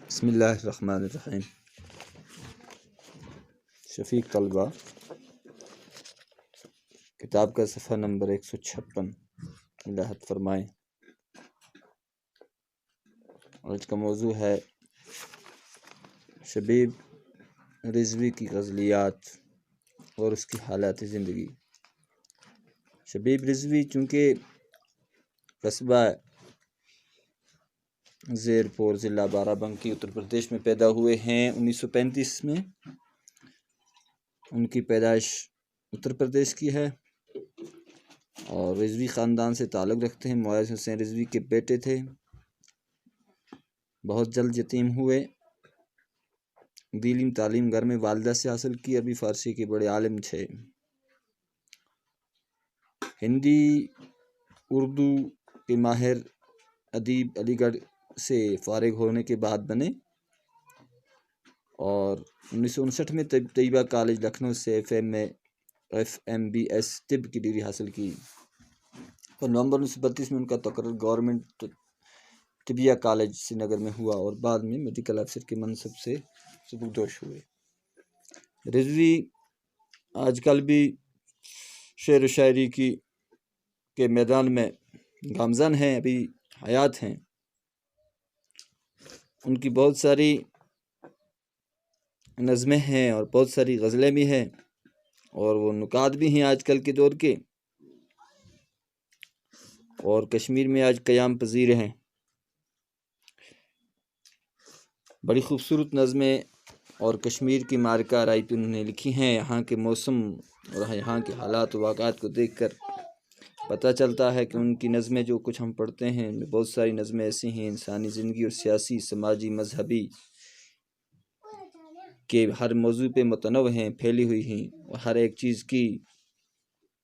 بسم اللہ الرحمن الرحیم۔ شفیق طلبہ، کتاب کا صفحہ نمبر 156 ملاحظہ فرمائیں۔ آج کا موضوع ہے شبیب رضوی کی غزلیات اور اس کی حالات زندگی۔ شبیب رضوی چونکہ قصبہ زیر پور ضلع بارہ بنکی اتر پردیش میں پیدا ہوئے ہیں 1935 میں۔ ان کی پیدائش اتر پردیش کی ہے اور رضوی خاندان سے تعلق رکھتے ہیں۔ معاذ حسین رضوی کے بیٹے تھے، بہت جلد یتیم ہوئے۔ دینی تعلیم گھر میں والدہ سے حاصل کی، عربی فارسی کے بڑے عالم تھے۔ ہندی اردو کے ماہر ادیب علی گڑھ سے فارغ ہونے کے بعد بنے اور 1959 میں طیبہ کالج لکھنؤ سے ایف ایم بی ایس طب کی ڈگری حاصل کی اور نومبر 1932 میں ان کا تقرر گورنمنٹ طبیہ کالج سری نگر میں ہوا اور بعد میں میڈیکل افسر کے منصب سے سبکدوش ہوئے۔ رضوی آج کل بھی شعر و شاعری کے میدان میں گامزن ہیں، ابھی حیات ہیں۔ ان کی بہت ساری نظمیں ہیں اور بہت ساری غزلیں بھی ہیں اور وہ نکات بھی ہیں آج کل کے دور کے، اور کشمیر میں آج قیام پذیر ہیں۔ بڑی خوبصورت نظمیں اور کشمیر کی معرکہ آرائی پہ انہوں نے لکھی ہیں۔ یہاں کے موسم اور یہاں کے حالات و واقعات کو دیکھ کر پتہ چلتا ہے کہ ان کی نظمیں جو کچھ ہم پڑھتے ہیں، ان میں بہت ساری نظمیں ایسی ہیں انسانی زندگی اور سیاسی، سماجی، مذہبی کہ ہر موضوع پہ متنوع ہیں، پھیلی ہوئی ہیں اور ہر ایک چیز کی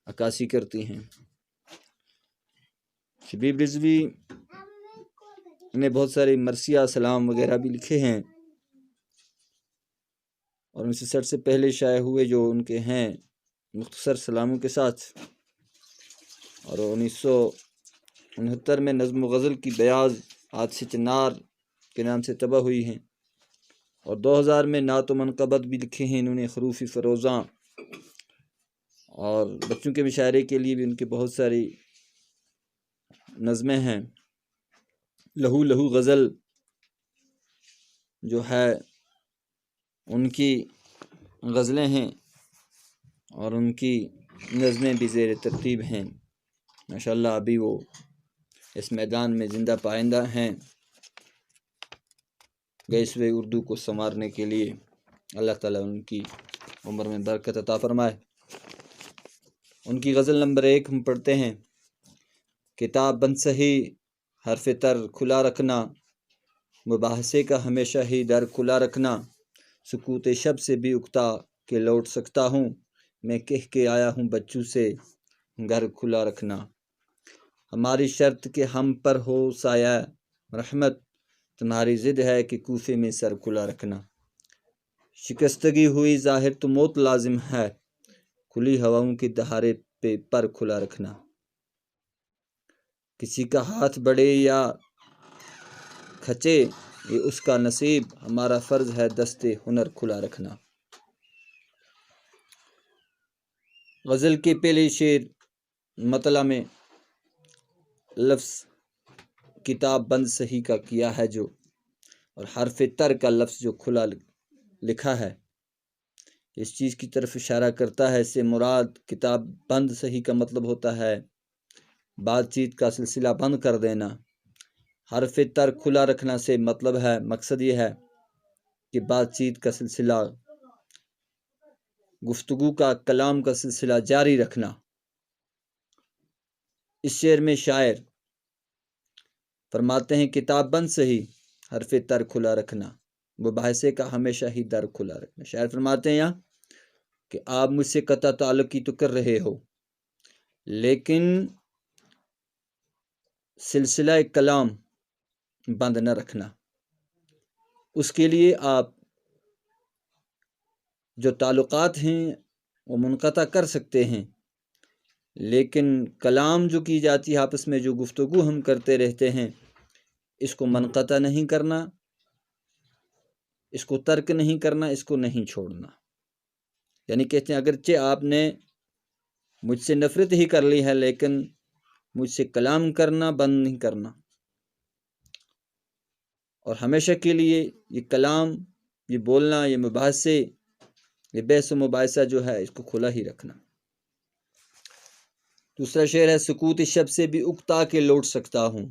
عکاسی کرتی ہیں۔ شبیب رضوی نے بہت سارے مرثیہ سلام وغیرہ بھی لکھے ہیں اور 1960 سے پہلے شائع ہوئے جو ان کے ہیں مختصر سلاموں کے ساتھ، اور 1969 میں نظم و غزل کی بیاض حادثے چنار کے نام سے طبع ہوئی ہیں اور 2000 میں نعت و منقبت بھی لکھے ہیں انہوں نے، خروف فروزاں، اور بچوں کے مشاعرے کے لیے بھی ان کے بہت ساری نظمیں ہیں۔ لہو لہو غزل جو ہے ان کی غزلیں ہیں اور ان کی نظمیں بھی زیر ترتیب ہیں۔ ماشاءاللہ ابھی وہ اس میدان میں زندہ پائندہ ہیں، گیسوے اردو کو سنوارنے کے لیے۔ اللہ تعالیٰ ان کی عمر میں برکت عطا فرمائے۔ ان کی غزل نمبر 1 ہم پڑھتے ہیں۔ کتاب بند سہی حرف تر کھلا رکھنا، مباحثے کا ہمیشہ ہی در کھلا رکھنا، سکوت شب سے بھی اکتا کہ لوٹ سکتا ہوں، میں کہہ کے آیا ہوں بچوں سے گھر کھلا رکھنا، ہماری شرط کہ ہم پر ہو سایہ رحمت، تمہاری ضد ہے کہ کوفے میں سر کھلا رکھنا، شکستگی ہوئی ظاہر تو موت لازم ہے، کھلی ہواؤں کے دہارے پہ پر کھلا رکھنا، کسی کا ہاتھ بڑھے یا کھچے یہ اس کا نصیب، ہمارا فرض ہے دست ہنر کھلا رکھنا۔ غزل کے پہلے شعر مطلع میں لفظ کتاب بند سہی کا کیا ہے جو، اور حرف تر کا لفظ جو کھلا لکھا ہے، اس چیز کی طرف اشارہ کرتا ہے۔ اس سے مراد کتاب بند سہی کا مطلب ہوتا ہے بات چیت کا سلسلہ بند کر دینا۔ حرف تر کھلا رکھنا سے مطلب ہے، مقصد یہ ہے کہ بات چیت کا سلسلہ، گفتگو کا، کلام کا سلسلہ جاری رکھنا۔ اس شعر میں شاعر فرماتے ہیں کتاب بند سہی حرف تر کھلا رکھنا، مباحثے کا ہمیشہ ہی در کھلا رکھنا۔ شاعر فرماتے ہیں یہاں کہ آپ مجھ سے قطع تعلقی تو کر رہے ہو، لیکن سلسلہ کلام بند نہ رکھنا۔ اس کے لیے آپ جو تعلقات ہیں وہ منقطع کر سکتے ہیں، لیکن کلام جو کی جاتی ہے آپس میں، جو گفتگو ہم کرتے رہتے ہیں، اس کو منقطع نہیں کرنا اس کو ترک نہیں کرنا، اس کو نہیں چھوڑنا۔ یعنی کہتے ہیں اگرچہ آپ نے مجھ سے نفرت ہی کر لی ہے لیکن مجھ سے کلام کرنا بند نہیں کرنا، اور ہمیشہ کے لیے یہ کلام، یہ بولنا، یہ مباحثے، یہ بحث و مباحثہ جو ہے اس کو کھلا ہی رکھنا۔ دوسرا شعر ہے، سکوت شب سے بھی اکتا کے لوٹ سکتا ہوں۔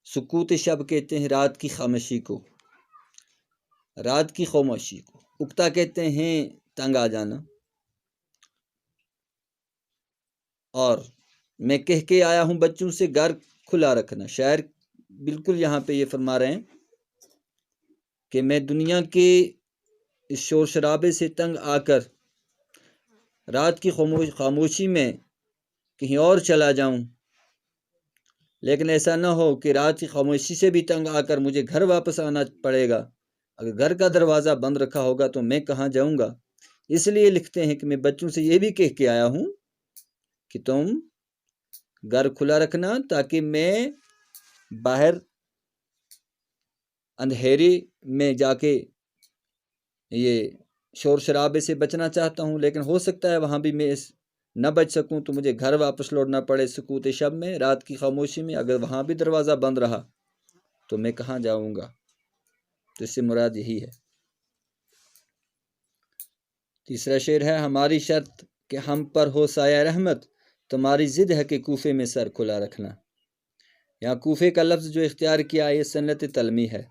سکوت شب کہتے ہیں رات کی خاموشی کو، رات کی خاموشی کو۔ اکتا کہتے ہیں تنگ آ جانا۔ اور میں کہہ کے آیا ہوں بچوں سے گھر کھلا رکھنا۔ شاعر بالکل یہاں پہ یہ فرما رہے ہیں کہ میں دنیا کے اس شور شرابے سے تنگ آ کر رات کی خاموشی میں کہیں اور چلا جاؤں، لیکن ایسا نہ ہو کہ رات کی خاموشی سے بھی تنگ آ کر مجھے گھر واپس آنا پڑے گا۔ اگر گھر کا دروازہ بند رکھا ہوگا تو میں کہاں جاؤں گا؟ اس لیے لکھتے ہیں کہ میں بچوں سے یہ بھی کہہ کے آیا ہوں کہ تم گھر کھلا رکھنا، تاکہ میں باہر اندھیرے میں جا کے یہ شور شرابے سے بچنا چاہتا ہوں، لیکن ہو سکتا ہے وہاں بھی میں نہ بچ سکوں تو مجھے گھر واپس لوٹنا پڑے سکوت شب میں، رات کی خاموشی میں۔ اگر وہاں بھی دروازہ بند رہا تو میں کہاں جاؤں گا؟ تو اس سے مراد یہی ہے۔ تیسرا شعر ہے، ہماری شرط کہ ہم پر ہو سایہ رحمت، تمہاری ضد ہے کہ کوفے میں سر کھلا رکھنا۔ یہاں کوفے کا لفظ جو اختیار کیا یہ سنت تلمی ہے۔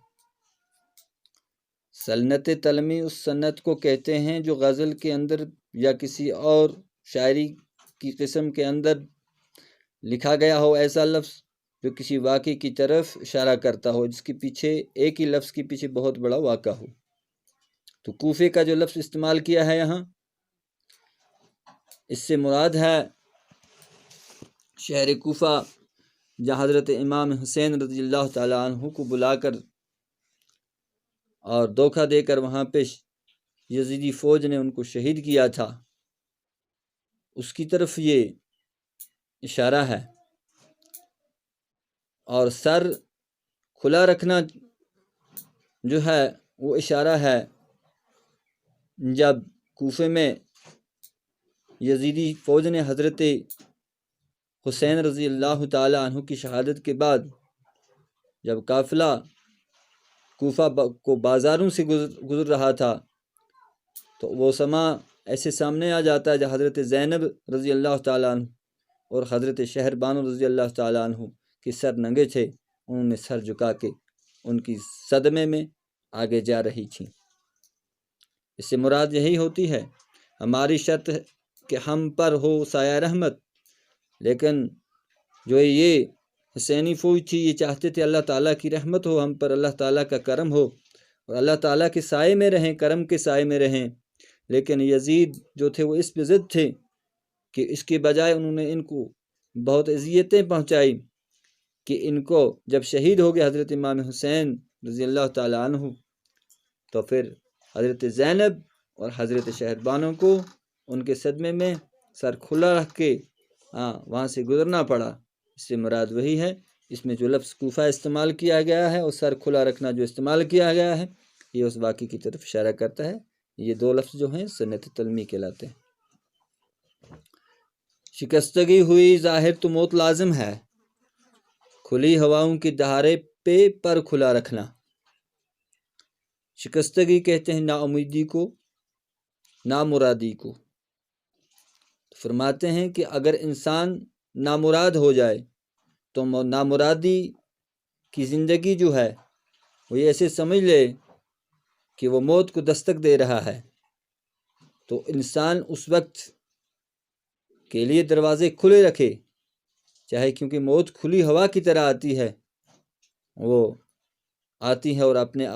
سنت تلمی اس سنت کو کہتے ہیں جو غزل کے اندر یا کسی اور شاعری کی قسم کے اندر لکھا گیا ہو ایسا لفظ جو کسی واقعے کی طرف اشارہ کرتا ہو، جس کے پیچھے ایک ہی لفظ کے پیچھے بہت بڑا واقعہ ہو۔ تو کوفے کا جو لفظ استعمال کیا ہے یہاں، اس سے مراد ہے شہر کوفہ، جہاں حضرت امام حسین رضی اللہ تعالیٰ عنہ کو بلا کر اور دھوکہ دے کر وہاں پہ یزیدی فوج نے ان کو شہید کیا تھا، اس کی طرف یہ اشارہ ہے۔ اور سر کھلا رکھنا جو ہے وہ اشارہ ہے جب کوفے میں یزیدی فوج نے حضرت حسین رضی اللہ تعالی عنہ کی شہادت کے بعد جب قافلہ کوفہ کو بازاروں سے گزر رہا تھا تو وہ سما ایسے سامنے آ جاتا ہے جب حضرت زینب رضی اللہ تعالیٰ عنہ اور حضرت شہر بانو رضی اللہ تعالیٰ عنہ کے سر ننگے تھے، انہوں نے سر جھکا کے ان کی صدمے میں آگے جا رہی تھیں۔ اس سے مراد یہی ہوتی ہے، ہماری شرط کہ ہم پر ہو سایہ رحمت، لیکن جو یہ حسینی فوج تھی یہ چاہتے تھے اللہ تعالیٰ کی رحمت ہو ہم پر، اللہ تعالیٰ کا کرم ہو اور اللہ تعالیٰ کے سائے میں رہیں، کرم کے سائے میں رہیں، لیکن یزید جو تھے وہ اس پہ ضد تھے کہ اس کے بجائے انہوں نے ان کو بہت اذیتیں پہنچائی کہ ان کو جب شہید ہو گئے حضرت امام حسین رضی اللہ تعالیٰ عنہ تو پھر حضرت زینب اور حضرت شہر بانو کو ان کے صدمے میں سر کھلا رکھ کے وہاں سے گزرنا پڑا۔ اس سے مراد وہی ہے، اس میں جو لفظ کوفہ استعمال کیا گیا ہے اور سر کھلا رکھنا جو استعمال کیا گیا ہے یہ اس واقعے کی طرف اشارہ کرتا ہے۔ یہ دو لفظ جو ہیں سنت تلمی کہلاتے ہیں۔ شکستگی ہوئی ظاہر تو موت لازم ہے، کھلی ہواؤں کے دہارے پہ پر کھلا رکھنا۔ شکستگی کہتے ہیں نا امیدی کو، نامرادی کو۔ فرماتے ہیں کہ اگر انسان نامراد ہو جائے تو نامرادی کی زندگی جو ہے وہ ایسے سمجھ لے کہ وہ موت کو دستک دے رہا ہے، تو انسان اس وقت کے لیے دروازے کھلے رکھے، چاہے کیونکہ موت کھلی ہوا کی طرح آتی ہے، وہ آتی ہے اور اپنے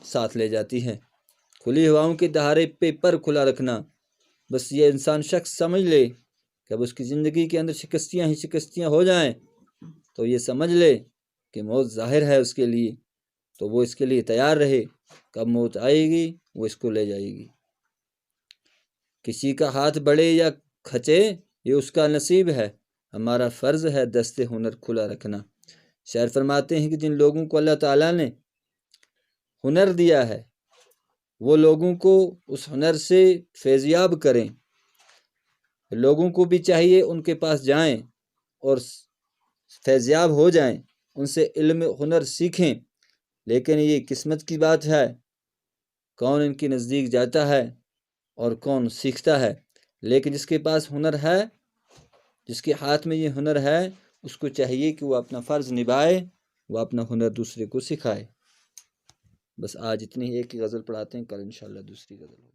ساتھ لے جاتی ہے۔ کھلی ہواؤں کے دہارے پہ پر کھلا رکھنا، بس یہ انسان شخص سمجھ لے کہ اب اس کی زندگی کے اندر شکستیاں ہی شکستیاں ہو جائیں تو یہ سمجھ لے کہ موت ظاہر ہے اس کے لیے، تو وہ اس کے لیے تیار رہے، کب موت آئے گی وہ اس کو لے جائے گی۔ کسی کا ہاتھ بڑھے یا کھچے یہ اس کا نصیب ہے، ہمارا فرض ہے دست ہنر کھلا رکھنا۔ شاعر فرماتے ہیں کہ جن لوگوں کو اللہ تعالیٰ نے ہنر دیا ہے وہ لوگوں کو اس ہنر سے فیضیاب کریں۔ لوگوں کو بھی چاہیے ان کے پاس جائیں اور فیضیاب ہو جائیں، ان سے علم ہنر سیکھیں۔ لیکن یہ قسمت کی بات ہے، کون ان کے نزدیک جاتا ہے اور کون سیکھتا ہے۔ لیکن جس کے پاس ہنر ہے، جس کے ہاتھ میں یہ ہنر ہے، اس کو چاہیے کہ وہ اپنا فرض نبھائے، وہ اپنا ہنر دوسرے کو سکھائے۔ بس آج اتنی ہی ایک ہی غزل پڑھاتے ہیں، کل انشاءاللہ دوسری غزل ہوگی۔